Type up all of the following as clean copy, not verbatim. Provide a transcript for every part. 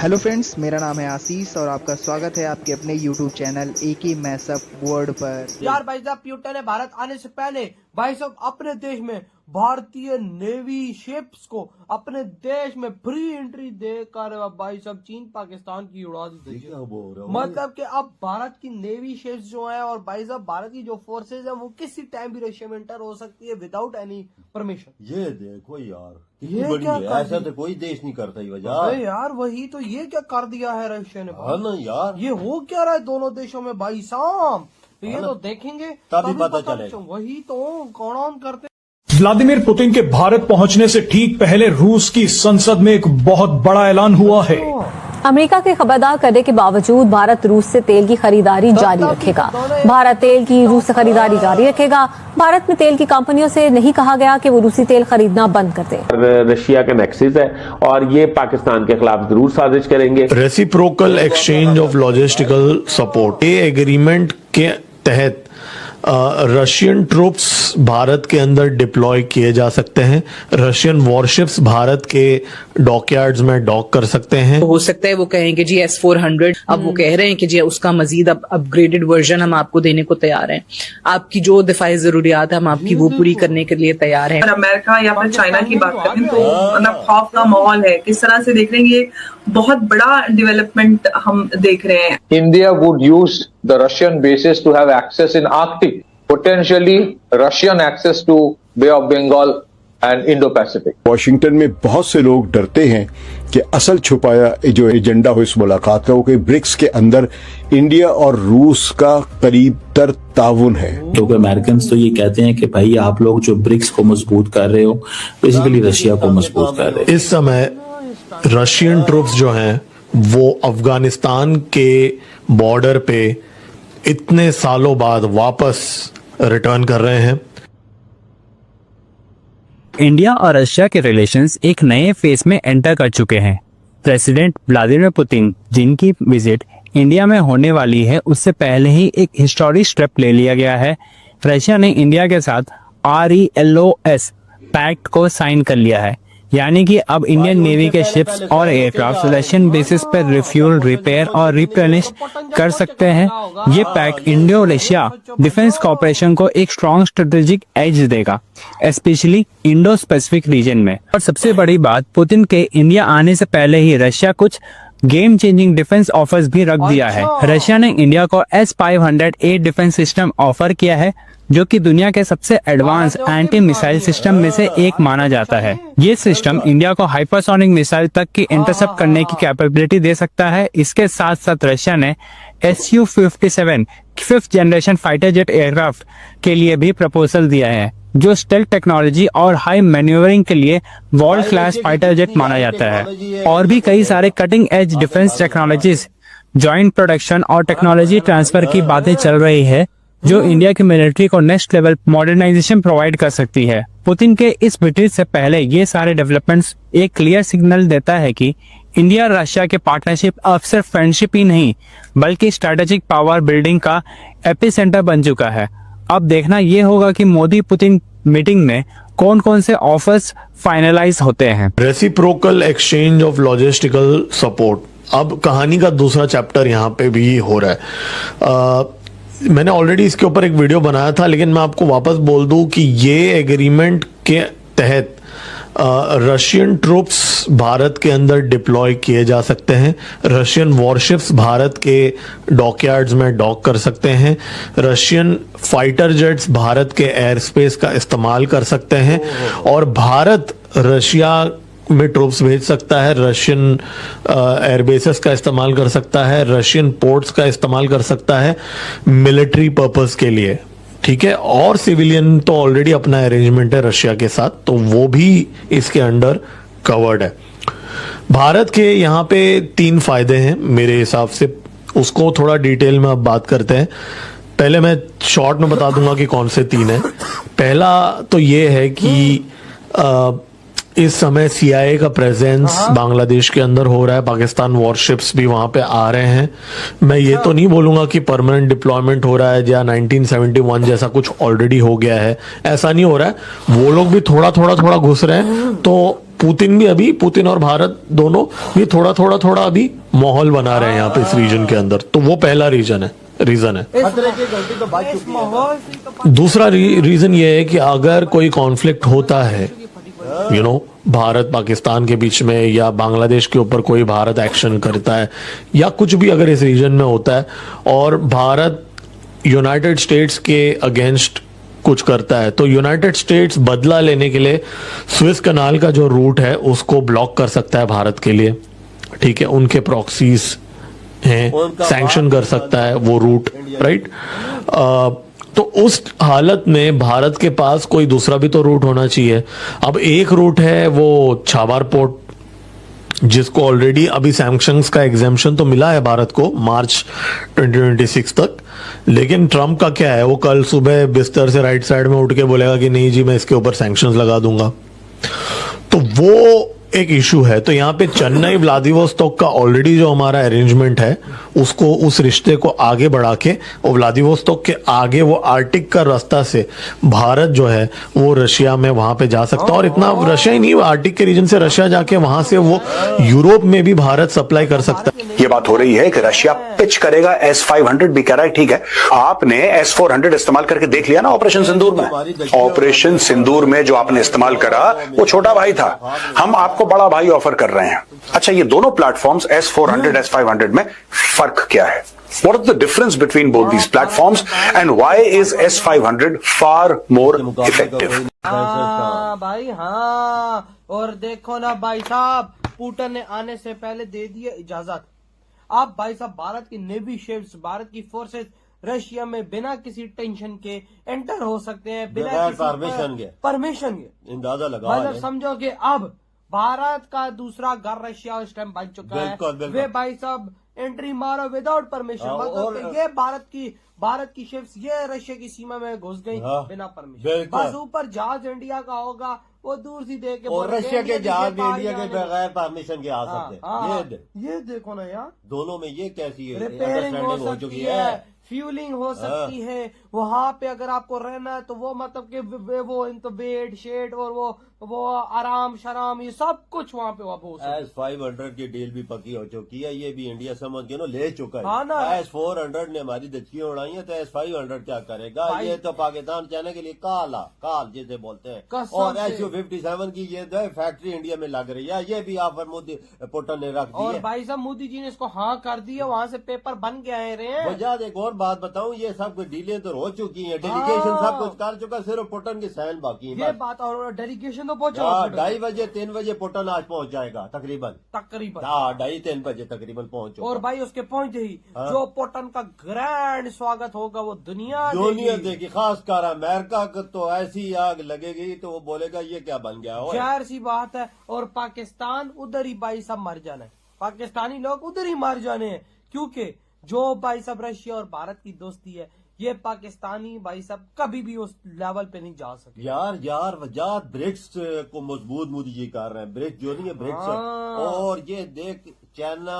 Hello friends, मेरा नाम है आशीष और आपका स्वागत है आपके अपने YouTube channel AK Mashup World पर। यार भाई साहब, प्यूटन ने भारत आने से पहले भाई साहब अपने देश में भारतीय नेवी शिप्स को अपने देश में फ्री एंट्री देकर भाई साहब चीन पाकिस्तान की उड़ा दी थी। मतलब कि अब भारत की नेवी शिप्स जो है और भाई साहब भारत की जो फोर्सेज है वो किसी टाइम भी रशिया में एंटर हो सकती है विदाउट एनी परमिशन। ये देखो यार, ये क्या ऐसा तो कोई देश नहीं करता ही वजह। अरे यार वही तो, ये क्या कर दिया है रशिया ने। हाँ ना यार, ये हो क्या रहा है दोनों देशों में भाई साहब, तो ये तो देखेंगे तभी पता चलेगा। वही तो कौन करते। व्लादिमीर पुतिन के भारत पहुंचने से ठीक पहले रूस की संसद में एक बहुत बड़ा ऐलान हुआ है। अमेरिका के खबरदार करने के बावजूद भारत रूस से तेल की खरीदारी जारी रखेगा। भारत तेल की रूस से खरीदारी जारी रखेगा। भारत में तेल की कंपनियों से नहीं कहा गया कि वो रूसी तेल खरीदना बंद कर दें। रशिया का नेक्सस है और ये पाकिस्तान के खिलाफ जरूर साजिश करेंगे। Reciprocal exchange of logistical support, ये एग्रीमेंट के तहत रशियन ट्रूप्स भारत के अंदर डिप्लॉय किए जा सकते हैं। रशियन वॉरशिप्स भारत के डॉकयार्ड्स में डॉक कर सकते हैं। हो सकता है वो कहें कि जी S-400, अब वो कह रहे हैं कि जी उसका मजीद अपग्रेडेड वर्जन हम आपको देने को तैयार हैं। आपकी जो दिफाई जरूरियात है हम आपकी वो पूरी करने के लिए तैयार हैं। अमेरिका या फिर चाइना की बात करें तो मतलब खौफ का माहौल है। किस तरह से देख रहे हैं, ये बहुत बड़ा डेवलपमेंट हम देख रहे हैं। India would use the Russian bases to have access in Arctic, potentially Russian access to Bay of Bengal and Indo-Pacific. Washington में बहुत से लोग डरते हैं कि असल छुपाया जो एजेंडा हो इस मुलाकात का वो कि ब्रिक्स के अंदर इंडिया और रूस का करीब तर ताउन है। क्योंकि अमेरिकन तो ये कहते हैं कि भाई आप लोग जो ब्रिक्स को मजबूत कर रहे हो, बेसिकली रशिया को मजबूत कर रहे हो। इस समय रशियन ट्रूप्स जो हैं वो अफगानिस्तान के बॉर्डर पे इतने सालों बाद वापस रिटर्न कर रहे हैं। इंडिया और रशिया के रिलेशंस एक नए फेज में एंटर कर चुके हैं। प्रेसिडेंट व्लादिमीर पुतिन जिनकी विजिट इंडिया में होने वाली है, उससे पहले ही एक हिस्टोरिक स्टेप ले लिया गया है। रशिया ने इंडिया के साथ RELOS पैक्ट को साइन कर लिया है, यानी कि अब इंडियन नेवी के शिप्स और एयरक्राफ्ट रशियन बेसिस पर रिफ्यूल, रिपेयर और रिप्लेनिश कर सकते हैं। ये pact Indo Russia defence cooperation को एक स्ट्रॉन्ग स्ट्रेटेजिक एज देगा, स्पेशली इंडो स्पेसिफिक रीजन में। और सबसे बड़ी बात, पुतिन के इंडिया आने से पहले ही रशिया कुछ गेम चेंजिंग डिफेंस ऑफर्स भी रख दिया है। रशिया ने इंडिया को S-500A डिफेंस सिस्टम ऑफर किया है, जो कि दुनिया के सबसे एडवांस एंटी मिसाइल सिस्टम में से एक माना जाता है। ये सिस्टम इंडिया को हाइपरसोनिक मिसाइल तक की इंटरसेप्ट करने की कैपेबिलिटी दे सकता है। इसके साथ साथ रशिया ने Su-57 5th generation fighter jet aircraft के लिए भी प्रपोजल दिया है, जो स्टेल्थ टेक्नोलॉजी और हाई मैन्यूवरिंग के लिए वर्ल्ड क्लास फाइटर जेट माना जाता है। और भी कई सारे cutting edge defence technologies, joint production और टेक्नोलॉजी ट्रांसफर की बातें चल रही है, जो इंडिया की मिलिट्री को नेक्स्ट लेवल मॉडर्नाइजेशन प्रोवाइड कर सकती है। पुतिन के इस विजिट से पहले ये सारे डेवलपमेंट्स एक क्लियर सिग्नल देता है कि इंडिया रशिया के पार्टनरशिप अब सिर्फ फ्रेंडशिप ही नहीं बल्कि स्ट्रेटेजिक पावर बिल्डिंग का एपिसेंटर बन चुका है। अब देखना ये होगा कि मोदी पुतिन मीटिंग में कौन कौन से ऑफर्स फाइनलाइज होते हैं। Reciprocal exchange of logistical support, अब कहानी का दूसरा चैप्टर यहाँ पे भी हो रहा है। मैंने ऑलरेडी इसके ऊपर एक वीडियो बनाया था, लेकिन मैं आपको वापस बोल दूं कि ये एग्रीमेंट के तहत रशियन ट्रूप्स भारत के अंदर डिप्लॉय किए जा सकते हैं। रशियन वॉरशिप्स भारत के डॉकयार्ड्स में डॉक कर सकते हैं। रशियन फाइटर जेट्स भारत के एयर स्पेस का इस्तेमाल कर सकते हैं और भारत रशिया में ट्रूप्स भेज सकता है, रशियन एयरबेसेस का इस्तेमाल कर सकता है, रशियन पोर्ट्स का इस्तेमाल कर सकता है मिलिट्री पर्पस के लिए, ठीक है। और सिविलियन तो ऑलरेडी अपना अरेंजमेंट है रशिया के साथ, तो वो भी इसके अंडर कवर्ड है। भारत के यहाँ पे 3 फायदे हैं मेरे हिसाब से, उसको थोड़ा डिटेल में अब बात करते हैं। पहले मैं शॉर्ट में बता दूंगा कि कौन से 3 है। पहला तो ये है कि इस समय CIA का प्रेजेंस बांग्लादेश के अंदर हो रहा है, पाकिस्तान वॉरशिप्स भी वहां पे आ रहे हैं। मैं ये तो नहीं बोलूंगा कि परमानेंट डिप्लॉयमेंट हो रहा है या 1971 जैसा कुछ ऑलरेडी हो गया है, ऐसा नहीं हो रहा है। वो लोग भी थोड़ा थोड़ा घुस रहे हैं, तो पुतिन और भारत दोनों भी थोड़ा अभी माहौल बना रहे हैं यहाँ पे इस रीजन के अंदर। तो वो पहला रीजन है। खतरे की घंटी तो बाज चुकी है। दूसरा रीजन ये है कि अगर कोई कॉन्फ्लिक्ट होता है भारत पाकिस्तान के बीच में, या बांग्लादेश के ऊपर कोई भारत एक्शन करता है, या कुछ भी अगर इस रीजन में होता है और भारत यूनाइटेड स्टेट्स के अगेंस्ट कुछ करता है, तो यूनाइटेड स्टेट्स बदला लेने के लिए स्विस कनाल का जो रूट है उसको ब्लॉक कर सकता है भारत के लिए। ठीक है, उनके प्रॉक्सीज हैं, सैंक्शन कर सकता है वो रूट, राइट। तो उस हालत में भारत के पास कोई दूसरा भी तो रूट होना चाहिए। अब एक रूट है वो छाबार पोर्ट, जिसको ऑलरेडी अभी सैंक्शंस का एग्जेम्पशन तो मिला है भारत को मार्च 2026 तक, लेकिन ट्रंप का क्या है, वो कल सुबह बिस्तर से राइट साइड में उठ के बोलेगा कि नहीं जी मैं इसके ऊपर सैंक्शंस लगा दूंगा। तो वो एक इशू है। तो यहाँ पे चेन्नई व्लादिवोस्तोक का ऑलरेडी जो हमारा अरेंजमेंट है उसको, उस रिश्ते को आगे बढ़ा के और व्लादिवोस्तोक के आगे वो आर्टिक का रास्ता से भारत जो है वो रशिया में वहां पे जा सकता है। और इतना रशिया ही नहीं, आर्टिक के रीजन से रशिया जाके वहां से वो यूरोप में भी भारत सप्लाई कर सकता है। ये बात हो रही है कि रशिया पिच करेगा S-500 भी कह रहा है, ठीक है आपने S-400 इस्तेमाल करके देख लिया ना ऑपरेशन सिंदूर में। ऑपरेशन सिंदूर में जो आपने इस्तेमाल करा वो छोटा भाई था, हम आपको बड़ा भाई ऑफर कर रहे हैं। अच्छा, ये दोनों प्लेटफॉर्म्स S-400 S-500 में फर्क क्या है? What is the difference between both these platforms and why is S-500 far more effective? भाई हाँ, और देखो ना भाई साहब, पुतिन ने आने से पहले दे दिए इजाजत। आप भाई साहब भारत की नेवी शिप्स, भारत की फोर्सेस रशिया में बिना किसी टेंशन के एंटर हो सकते हैं, बिना परमिशन के। अंदाजा लगा, मतलब समझो कि अब भारत का दूसरा घर रशिया उस टाइम बन चुका है। वे भाई साहब एंट्री मारो विदाउट परमिशन, मतलब ये भारत की शिप्स ये रशिया की सीमा में घुस गई बिना परमिशन। बस ऊपर जहाज इंडिया का होगा, वो दूर से देख के, और रशिया के जहाज भी इंडिया के बगैर परमिशन के आ सकते। ये देखो ना यार, दोनों में ये कैसी रिपेयरिंग हो चुकी है, फ्यूलिंग हो सकती है। वहां पे अगर आपको रहना है तो वो मतलब कि वो इनको बेड शेड और वो आराम शराम ये सब कुछ वहां पे हो सकता है। S-500 की डील भी पक्की हो चुकी है, ये भी इंडिया समझ के ले चुका है। हाँ ना, S-400 ने हमारी दचकियां उड़ाई है, तो S-500 क्या करेगा? ये तो पाकिस्तान चाइना के लिए काल जिसे बोलते हैं। और Su-57 की ये फैक्ट्री इंडिया में लग रही है, ये भी ऑफर मोदी पुतिन ने रख दी और भाई साहब मोदी जी ने इसको हाँ कर दिया, वहाँ से पेपर बन के आए रहे हैं। वजह एक और बात बताऊं, ये सब डीलें तो हो चुकी हैं, डेलीगेशन सब कुछ कर चुका, सिर्फ पुतिन के साइन बाकी है। ये बात, और डेलीगेशन तो पहुंचा 2:30 बजे 3 बजे पुतिन आज पहुंच जाएगा तकरीबन 2:30-3 बजे तकरीबन पहुंच। और भाई उसके पहुंचते ही जो पुतिन का ग्रैंड स्वागत होगा वो दुनिया देगी, खासकर अमेरिका को तो ऐसी आग लगेगी तो वो बोलेगा ये क्या बन गया। जाहिर सी बात है। और पाकिस्तान उधर ही भाई सब मर जाना है, पाकिस्तानी लोग उधर ही मर जाने हैं, क्योंकि जो भाई सब रशिया और भारत की दोस्ती है, ये पाकिस्तानी भाई सब कभी भी उस लेवल पे नहीं जा सके। यार वजह ब्रिक्स को मजबूत मोदी जी कर रहे हैं, ब्रिक्स जो नहीं है ब्रिक्स, और ये देख चाइना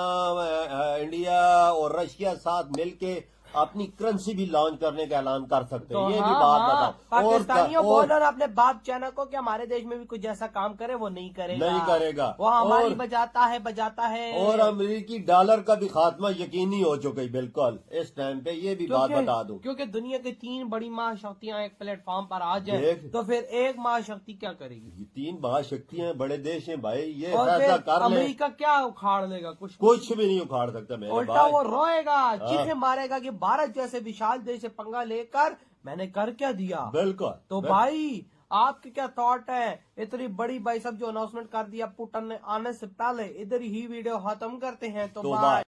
इंडिया और रशिया साथ मिलके अपनी करेंसी भी लॉन्च करने का ऐलान कर सकते हैं। तो ये भी बात बताओ, पाकिस्तानियों बोलो ना अपने बाप चाइना को कि हमारे देश में भी कुछ ऐसा काम करे, वो नहीं करेगा, वो हमारी बजाता है। और अमेरिकी डॉलर का भी खात्मा यकीनी हो चुका है बिल्कुल इस टाइम पे, ये भी बात बता दूं, क्योंकि दुनिया की 3 बड़ी महाशक्तियां एक प्लेटफॉर्म पर आ जाए तो फिर एक महाशक्ति क्या करेगी? 3 महाशक्तियां बड़े देश हैं भाई, ये फैसला कर ले। अमेरिका क्या उखाड़ लेगा? कुछ भी नहीं उखाड़ सकता मेरे भाई। उल्टा वो रोएगा, चीखे मारेगा कि भारत जैसे विशाल देश से पंगा लेकर मैंने कर क्या दिया। बिल्कुल। तो भाई आपके क्या थॉट है? इतनी बड़ी भाई सब जो अनाउंसमेंट कर दिया पुतिन ने आने से पहले, इधर ही वीडियो खत्म करते हैं। तो बाय।